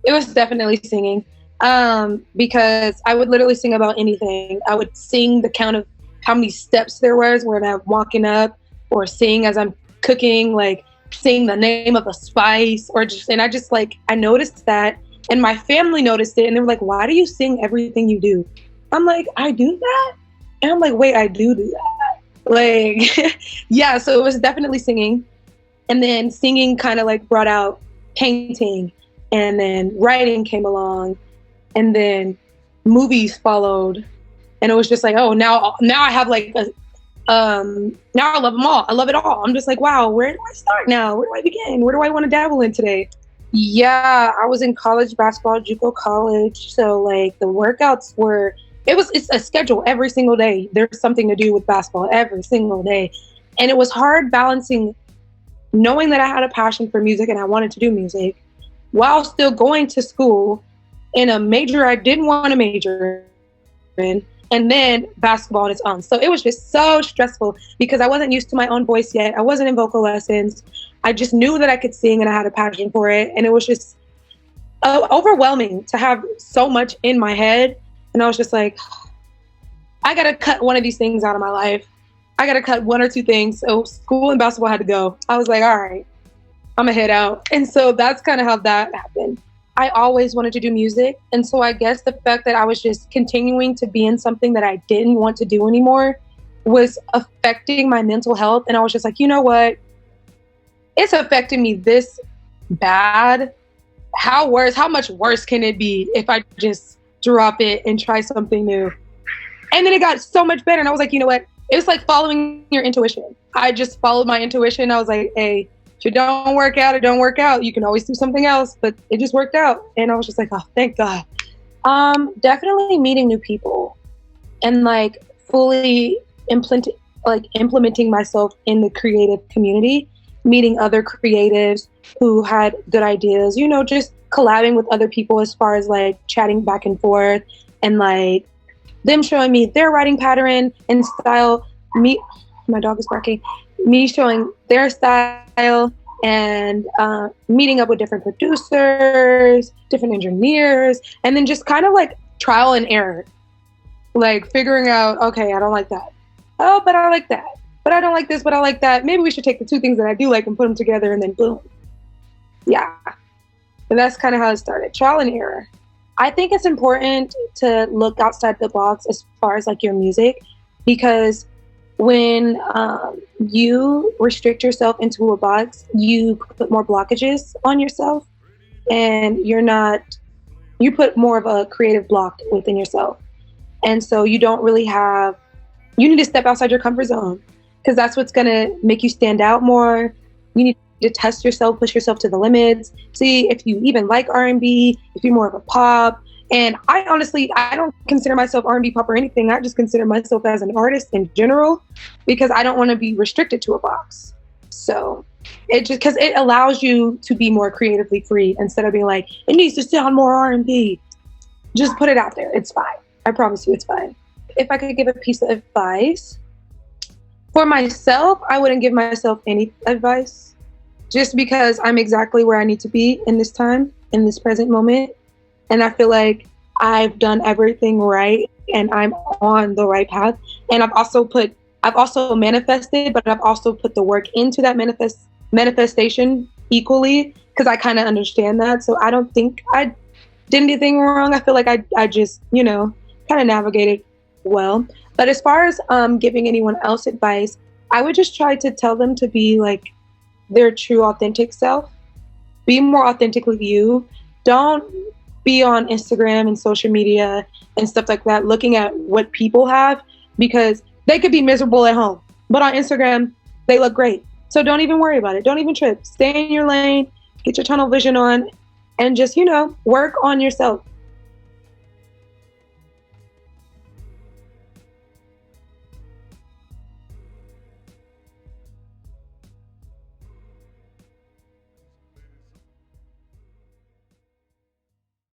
It was definitely singing. Because I would literally sing about anything. I would sing the count of how many steps there was when I'm walking up, or sing as I'm cooking, like sing the name of a spice, and I noticed that, and my family noticed it, and they were like, why do you sing everything you do? I'm like, I do that? And I'm like, wait, I do that. Like, yeah, so it was definitely singing. And then singing kind of like brought out painting, and then writing came along, and then movies followed. And it was just like, oh, now I have like now I love them all. I love it all. I'm just like, wow, where do I start now? Where do I begin? Where do I want to dabble in today? Yeah, I was in college basketball, JUCO college. So like the workouts it's a schedule every single day. There's something to do with basketball every single day. And it was hard balancing knowing that I had a passion for music and I wanted to do music while still going to school in a major I didn't want to major in, and then basketball on its own. So it was just so stressful because I wasn't used to my own voice yet. I wasn't in vocal lessons. I just knew that I could sing and I had a passion for it. And it was just overwhelming to have so much in my head. And I was just like, I got to cut one of these things out of my life. I got to cut one or two things. So school and basketball had to go. I was like, all right, I'm going to head out. And so that's kind of how that happened. I always wanted to do music. And so I guess the fact that I was just continuing to be in something that I didn't want to do anymore was affecting my mental health. And I was just like, you know what? It's affecting me this bad. How much worse can it be if I just drop it and try something new? And then it got so much better. And I was like, you know what? It was like following your intuition. I just followed my intuition. I was like, hey, if it don't work out, it don't work out. You can always do something else, but it just worked out. And I was just like, oh, thank God. Definitely meeting new people and like fully implementing myself in the creative community, meeting other creatives who had good ideas, you know, just collabing with other people as far as like chatting back and forth and like them showing me their writing pattern and style. My dog is barking. Me showing their style and meeting up with different producers, different engineers, and then just kind of like trial and error, like figuring out, okay, I don't like that. Oh, but I like that. But I don't like this, but I like that. Maybe we should take the two things that I do like and put them together, and then boom. Yeah. And that's kind of how it started. Trial and error. I think it's important to look outside the box as far as like your music, because when you restrict yourself into a box, you put more blockages on yourself, and you put more of a creative block within yourself. And so you need to step outside your comfort zone, because that's what's going to make you stand out more. You need to test yourself, push yourself to the limits, see if you even like R&B, if you're more of a pop. And I don't consider myself R&B pop or anything. I just consider myself as an artist in general, because I don't want to be restricted to a box. So because it allows you to be more creatively free instead of being like, it needs to sound more R&B. Just put it out there. It's fine. I promise you it's fine. If I could give a piece of advice for myself, I wouldn't give myself any advice, just because I'm exactly where I need to be in this time, in this present moment. And I feel like I've done everything right and I'm on the right path. And I've also manifested, but I've also put the work into that manifestation equally, because I kind of understand that. So I don't think I did anything wrong. I feel like I just, kind of navigated well. But as far as giving anyone else advice, I would just try to tell them to be like their true authentic self. Be more authentically you. Don't be on Instagram and social media and stuff like that looking at what people have, because they could be miserable at home, but on Instagram they look great. So don't even worry about it. Don't even trip. Stay in your lane, get your tunnel vision on, and just work on yourself.